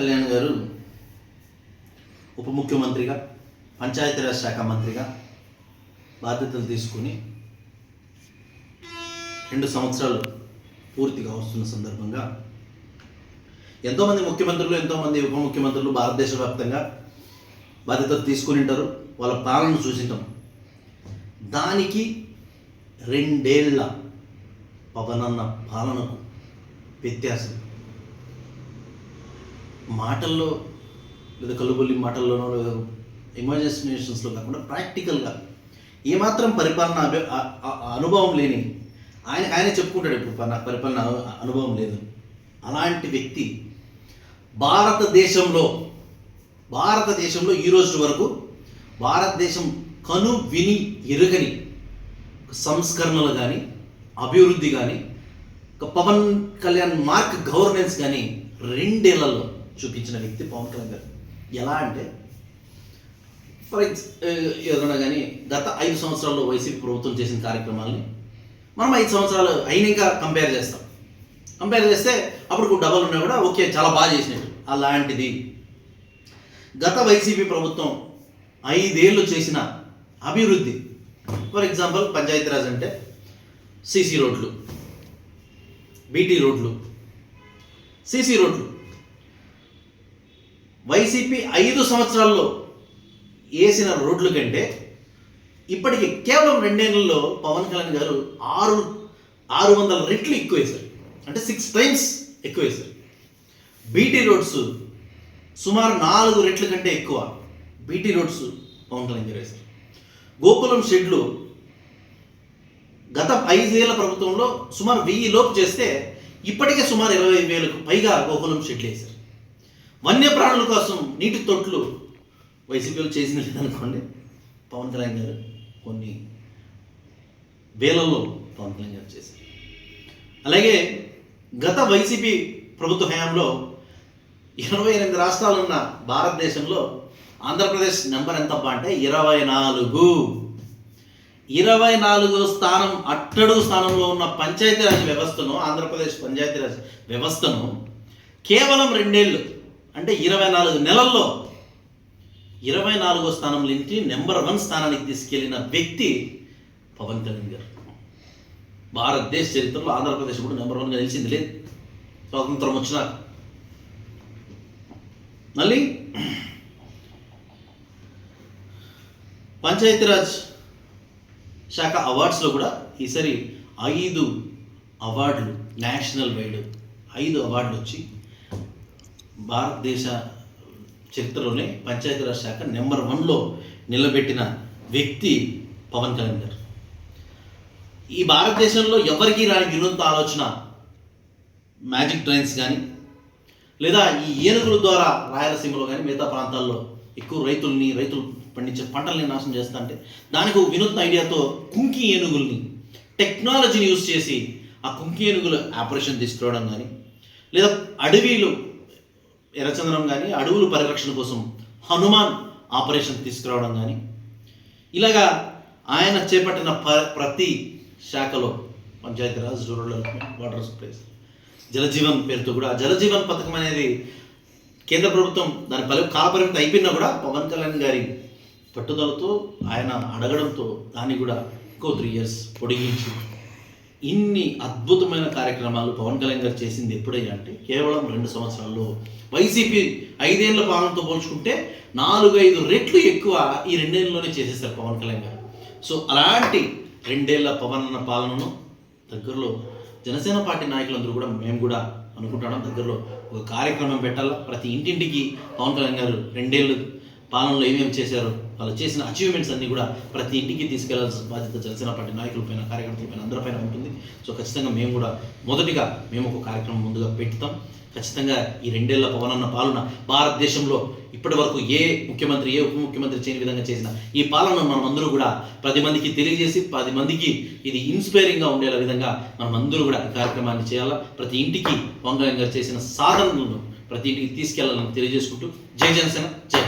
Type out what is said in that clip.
కళ్యాణ్ గారు ఉప ముఖ్యమంత్రిగా, పంచాయతీరాజ్ శాఖ మంత్రిగా బాధ్యతలు తీసుకుని 2 సంవత్సరాలు పూర్తిగా వస్తున్న సందర్భంగా ఎంతోమంది ముఖ్యమంత్రులు, ఎంతోమంది ఉప ముఖ్యమంత్రులు భారతదేశ వ్యాప్తంగా బాధ్యతలు తీసుకుని ఉంటారు, వాళ్ళ పాలన చూసింటాం. దానికి 2 ఏళ్ల పవనన్న పాలనకు వ్యత్యాసం మాటల్లో లేదా కలుబొల్లి మాటల్లోనో లేదా ఇమాజినేషన్స్లో కాకుండా ప్రాక్టికల్గా ఏమాత్రం పరిపాలన అనుభవం లేని ఆయనే చెప్పుకుంటాడు, ఇప్పుడు నాకు పరిపాలన అనుభవం లేదు. అలాంటి వ్యక్తి భారతదేశంలో ఈ రోజు వరకు భారతదేశం కను విని ఎరుగని సంస్కరణలు కానీ, అభివృద్ధి కానీ, పవన్ కళ్యాణ్ మార్క్ గవర్నెన్స్ కానీ 2 ఏళ్లలో చూపించిన వ్యక్తి పవన్ కళ్యాణ్ గారు. ఎలా అంటే ఏదైనా కానీ గత 5 సంవత్సరాల్లో వైసీపీ ప్రభుత్వం చేసిన కార్యక్రమాలని మనం 5 సంవత్సరాలు అయినాక కంపేర్ చేస్తే అప్పుడు డబల్ ఉన్నా కూడా ఓకే, చాలా బాగా చేసినట్టు. అలాంటిది గత వైసీపీ ప్రభుత్వం 5 ఏళ్ళు చేసిన అభివృద్ధి, ఫర్ ఎగ్జాంపుల్ పంచాయతీరాజ్ అంటే సీసీ రోడ్లు, బీటీ రోడ్లు, సీసీ రోడ్లు వైసీపీ 5 సంవత్సరాల్లో వేసిన రోడ్ల కంటే ఇప్పటికి కేవలం 2 ఏళ్లలో పవన్ కళ్యాణ్ గారు 600 రెట్లు ఎక్కువ వేశారు, అంటే 6 times ఎక్కువ వేశారు. బీటీ రోడ్స్ సుమారు 4 రెట్ల కంటే ఎక్కువ బీటీ రోడ్స్ పవన్ కళ్యాణ్ గారు వేశారు. గోకులం షెడ్లు గత 5 ఏళ్ల ప్రభుత్వంలో సుమారు 1000 లోపు చేస్తే ఇప్పటికే సుమారు 20,000కు పైగా గోకులం షెడ్లు వేశారు. వన్యప్రాణుల కోసం నీటి తొట్లు వైసీపీలో చేసిన లేదనుకోండి, పవన్ కళ్యాణ్ గారు కొన్ని వేలల్లో పవన్ కళ్యాణ్ గారు చేశారు. అలాగే గత వైసీపీ ప్రభుత్వ హయాంలో 28 రాష్ట్రాలు ఉన్న భారతదేశంలో ఆంధ్రప్రదేశ్ నెంబర్ ఎంతబ్బా అంటే 24వ స్థానం, అట్టడుగు స్థానంలో ఉన్న పంచాయతీరాజ్ వ్యవస్థను, ఆంధ్రప్రదేశ్ పంచాయతీరాజ్ వ్యవస్థను కేవలం 2 ఏళ్ళు అంటే 24 నెలల్లో 24వ స్థానం నుంచి నెంబర్ 1 స్థానానికి తీసుకెళ్లిన వ్యక్తి పవన్ కళ్యాణ్ గారు. భారతదేశ చరిత్రలో ఆంధ్రప్రదేశ్ కూడా నెంబర్ 1గా నిలిచింది లేదు స్వాతంత్రం వచ్చినా. మళ్ళీ పంచాయతీరాజ్ శాఖ అవార్డ్స్లో కూడా ఈసారి 5 అవార్డులు, నేషనల్ వైడ్ 5 అవార్డులు వచ్చి భారతదేశ చరిత్రలోనే పంచాయతీరాజ్ శాఖ నెంబర్ 1లో నిలబెట్టిన వ్యక్తి పవన్ కళ్యాణ్ గారు. ఈ భారతదేశంలో ఎవరికీ రాని వినూత్న ఆలోచన, మ్యాజిక్ ట్రైన్స్ కానీ, లేదా ఈ ఏనుగుల ద్వారా రాయలసీమలో కానీ మిగతా ప్రాంతాల్లో ఎక్కువ రైతులు పండించే పంటల్ని నాశనం చేస్తా అంటే దానికి ఒక వినూత్న ఐడియాతో కుంకి ఏనుగుల్ని, టెక్నాలజీని యూజ్ చేసి ఆ కుంకి ఏనుగుల ఆపరేషన్ తీసుకురావడం కానీ, లేదా అడవిలు ఎర్రచందనం కానీ అడవుల పరిరక్షణ కోసం హనుమాన్ ఆపరేషన్ తీసుకురావడం కానీ, ఇలాగా ఆయన చేపట్టిన ప్రతి శాఖలో Panchayati Raj, rural development, water supplies, Jal Jeevan పేరుతో కూడా జలజీవన్ పథకం అనేది కేంద్ర ప్రభుత్వం దాని కాలపరిమితి అయిపోయినా కూడా పవన్ కళ్యాణ్ గారి పట్టుదలతో, ఆయన అడగడంతో దాన్ని కూడా ఇంకో 3 years పొడిగించి ఇన్ని అద్భుతమైన కార్యక్రమాలు పవన్ కళ్యాణ్ గారు చేసింది ఎప్పుడయ్యా అంటే కేవలం 2 సంవత్సరాల్లో. వైసీపీ 5 ఏళ్ల పాలనతో పోల్చుకుంటే 4-5 రెట్లు ఎక్కువ ఈ 2 ఏళ్ళలోనే చేసేసారు పవన్ కళ్యాణ్ గారు. సో అలాంటి 2 ఏళ్ల పవన్ అన్న పాలనను దగ్గరలో జనసేన పార్టీ నాయకులందరూ కూడా, మేము కూడా అనుకుంటున్నాం, దగ్గరలో ఒక కార్యక్రమం పెట్టాలా. ప్రతి ఇంటింటికి పవన్ కళ్యాణ్ గారు 2 ఏళ్ళు పాలనలో ఏమేమి చేశారో, వాళ్ళు చేసిన అచీవ్మెంట్స్ అన్నీ కూడా ప్రతి ఇంటికి తీసుకెళ్లాల్సిన బాధ్యత జనసేన పార్టీ నాయకులపైన, కార్యకర్తలపైన, అందరిపైన ఉంటుంది. సో ఖచ్చితంగా మేము కూడా మొదటిగా ఒక కార్యక్రమం ముందుగా పెడతాం. ఖచ్చితంగా ఈ 2 ఏళ్ల పవన్ అన్న పాలన భారతదేశంలో ఇప్పటి వరకు ఏ ముఖ్యమంత్రి, ఏ ఉప ముఖ్యమంత్రి చేయని విధంగా చేసిన ఈ పాలనను మనం అందరూ కూడా 10 మందికి తెలియజేసి 10 మందికి ఇది ఇన్స్పైరింగ్గా ఉండేలా విధంగా మనం అందరూ కూడా ఈ కార్యక్రమాన్ని చేయాలా. ప్రతి ఇంటికి పవన్ కళ్యాణ్ గారు చేసిన సాధనలను ప్రతి ఇంటికి తీసుకెళ్లాలని తెలియజేసుకుంటూ జై జనసేన, జై